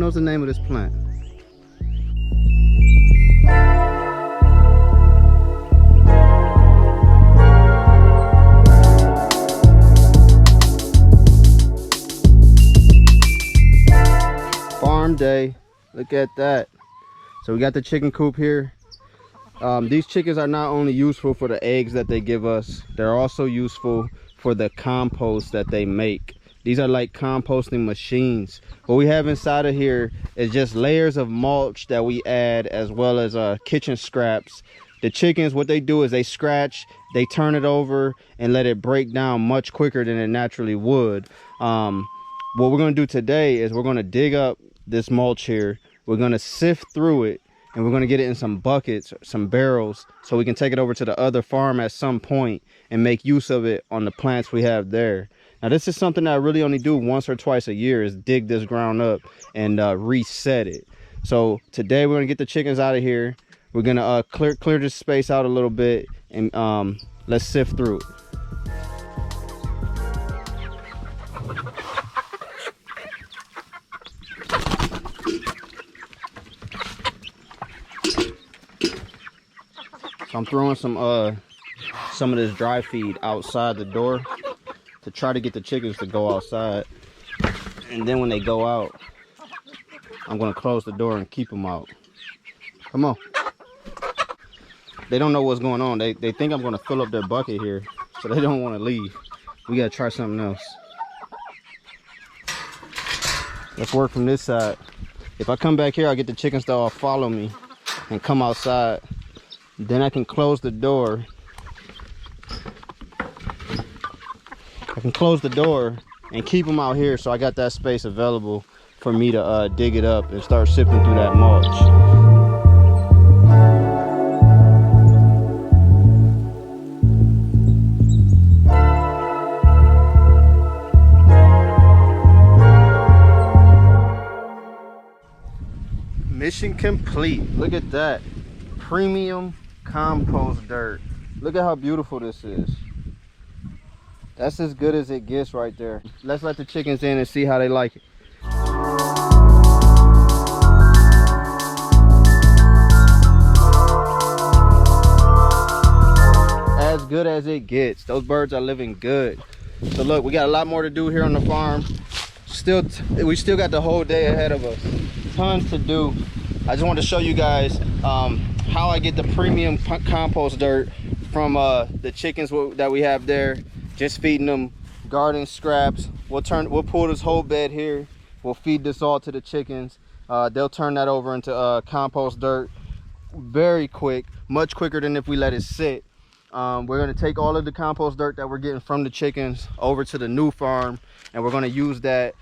knows the name of this plant? Farm day. Look at that. So we got the chicken coop here. These chickens are not only useful for the eggs that they give us, they're also useful for the compost that they make. These are like composting machines. What we have inside of here is just layers of mulch that we add, as well as kitchen scraps. The chickens, what they do is they scratch, they turn it over and let it break down much quicker than it naturally would. What we're going to do today is we're going to dig up this mulch here. We're going to sift through it, and we're going to get it in some buckets, some barrels, so we can take it over to the other farm at some point and make use of it on the plants we have there. Now, this is something that I really only do once or twice a year, is dig this ground up and reset it. So today we're going to get the chickens out of here. We're going to clear this space out a little bit, and let's sift through it. So I'm throwing some of this dry feed outside the door to try to get the chickens to go outside. And then when they go out, I'm gonna close the door and keep them out. Come on. They don't know what's going on. They think I'm gonna fill up their bucket here, so they don't wanna leave. We gotta try something else. Let's work from this side. If I come back here, I'll get the chickens to all follow me and come outside. Then I can close the door. I can close the door and keep them out here, so I got that space available for me to dig it up and start sifting through that mulch. Mission complete. Look at that. Premium compost dirt. Look at how beautiful this is. That's as good as it gets right there. Let's let the chickens in and see how they like it. As good as it gets. Those birds are living good. So look, we got a lot more to do here on the farm. We still got the whole day ahead of us. Tons to do. I just wanted to show you guys how I get the premium compost dirt from the chickens that we have there. Just feeding them garden scraps. We'll pull this whole bed here. We'll feed this all to the chickens. They'll turn that over into compost dirt very quick, much quicker than if we let it sit. We're going to take all of the compost dirt that we're getting from the chickens over to the new farm, and we're going to use that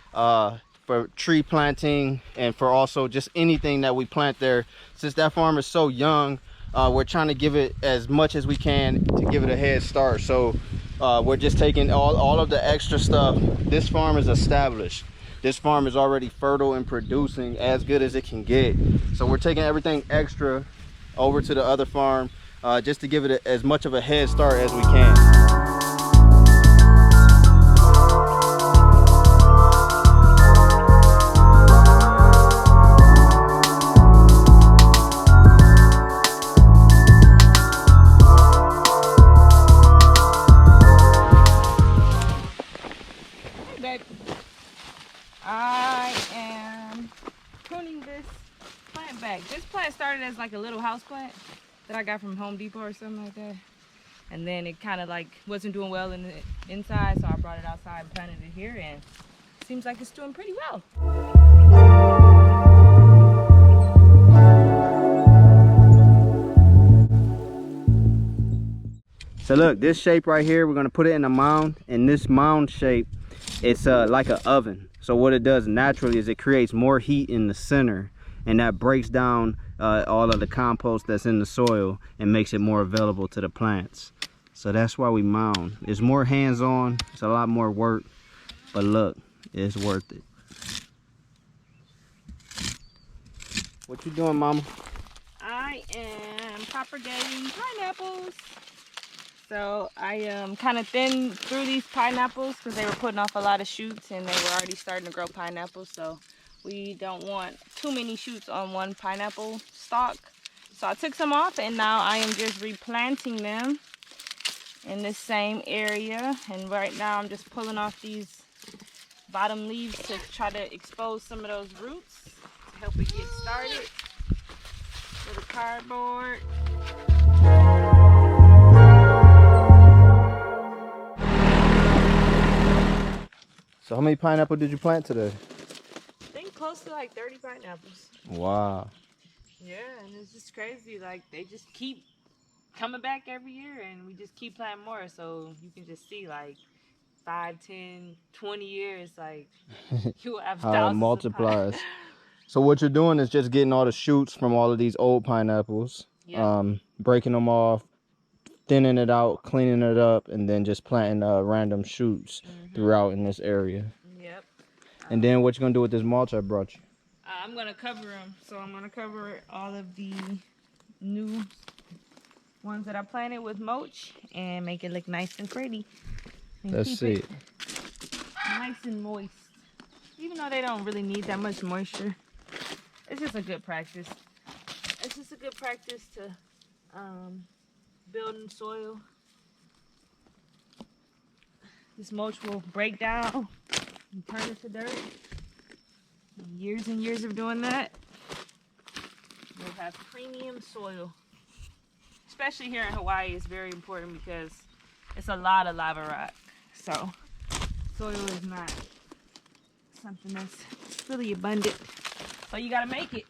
for tree planting and for also just anything that we plant there. Since that farm is so young, we're trying to give it as much as we can to give it a head start. So we're just taking all of the extra stuff. This farm is established. This farm is already fertile and producing as good as it can get. So we're taking everything extra over to the other farm just to give it as much of a head start as we can. I am pruning this plant back. This plant started as like a little house plant that I got from Home Depot or something like that. And then it kind of like wasn't doing well in the inside, so I brought it outside and planted it here, and it seems like it's doing pretty well. So look, this shape right here, we're gonna put it in a mound. In this mound shape, it's like an oven. So what it does naturally is it creates more heat in the center, and that breaks down all of the compost that's in the soil and makes it more available to the plants. So that's why we mound. It's more hands-on, it's a lot more work, but look, it's worth it. What you doing, mama? I am propagating pineapples. So I kind of thinned through these pineapples because they were putting off a lot of shoots and they were already starting to grow pineapples. So We don't want too many shoots on one pineapple stalk. So I took some off and now I am just replanting them in the same area. And right now I'm just pulling off these bottom leaves to try to expose some of those roots to help it get started. Little cardboard. So how many pineapple did you plant today? I think close to like 30 pineapples. Wow. Yeah, and it's just crazy. Like they just keep coming back every year and we just keep planting more. So you can just see like 5, 10, 20 years, like you will have How it thousands multiplies. of So what you're doing is just getting all the shoots from all of these old pineapples, Yep. breaking them off, thinning it out, cleaning it up, and then just planting random shoots throughout in this area. Yep. And then what you gonna do with this mulch I brought you? I'm gonna cover them. So I'm gonna cover all of the new ones that I planted with mulch and make it look nice and pretty. And Let's keep see. it nice and moist. Even though they don't really need that much moisture. It's just a good practice. It's just a good practice to build in soil. This mulch will break down and turn into dirt. Years and years of doing that, we'll have premium soil. Especially here in Hawaii, it's very important because it's a lot of lava rock. So soil is not something that's really abundant. So you gotta make it.